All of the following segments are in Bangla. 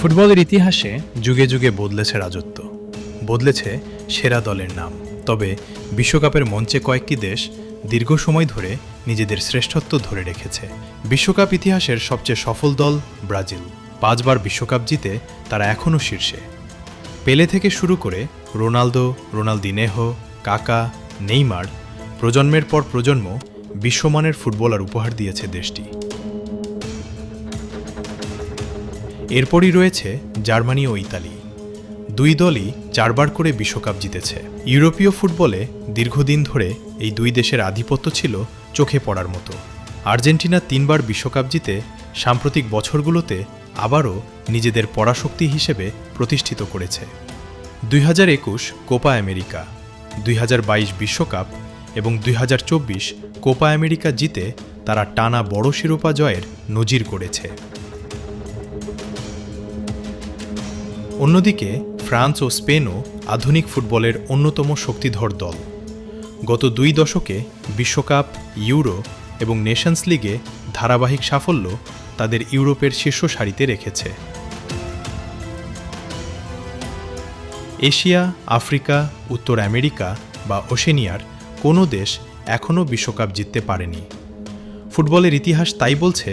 ফুটবলের ইতিহাসে যুগে যুগে বদলেছে রাজত্ব, বদলেছে সেরা দলের নাম। তবে বিশ্বকাপের মঞ্চে কয়েকটি দেশ দীর্ঘ সময় ধরে নিজেদের শ্রেষ্ঠত্ব ধরে রেখেছে। বিশ্বকাপ ইতিহাসের সবচেয়ে সফল দল ব্রাজিল। 5 বার বিশ্বকাপ জিতে তারা এখনও শীর্ষে। পেলে থেকে শুরু করে রোনালদো, রোনালদিনেহো, কাকা, নেইমার, প্রজন্মের পর প্রজন্ম বিশ্বমানের ফুটবলার উপহার দিয়েছে দেশটি। এরপরই রয়েছে জার্মানি ও ইতালি। 2 দলই 4 বার করে বিশ্বকাপ জিতেছে। ইউরোপীয় ফুটবলে দীর্ঘদিন ধরে এই 2 দেশের আধিপত্য ছিল চোখে পড়ার মতো। আর্জেন্টিনা 3 বার বিশ্বকাপ জিতে সাম্প্রতিক বছরগুলোতে আবারও নিজেদের পরাশক্তি হিসেবে প্রতিষ্ঠিত করেছে। 2021 কোপা আমেরিকা, 2022 বিশ্বকাপ এবং 2024 কোপা আমেরিকা জিতে তারা টানা বড় শিরোপা জয়ের নজির করেছে। অন্যদিকে ফ্রান্স ও স্পেনও আধুনিক ফুটবলের অন্যতম শক্তিধর দল। গত 2 দশকে বিশ্বকাপ, ইউরো এবং নেশনস লিগে ধারাবাহিক সাফল্য তাদের ইউরোপের শীর্ষ সারিতে রেখেছে। এশিয়া, আফ্রিকা, উত্তর আমেরিকা বা ওশেনিয়ার কোনো দেশ এখনও বিশ্বকাপ জিততে পারেনি। ফুটবলের ইতিহাস তাই বলছে,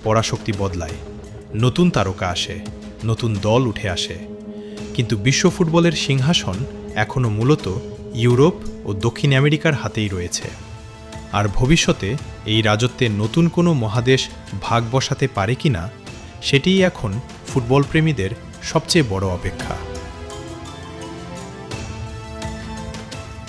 পরাশক্তি বদলায়, নতুন তারকা আসে, নতুন দল উঠে আসে। কিন্তু বিশ্ব ফুটবলের সিংহাসন এখনও মূলত ইউরোপ ও দক্ষিণ আমেরিকার হাতেই রয়েছে। আর ভবিষ্যতে এই রাজত্বে নতুন কোনো মহাদেশ ভাগ বসাতে পারে কিনা, সেটিই এখন ফুটবল প্রেমীদের সবচেয়ে বড় অপেক্ষা।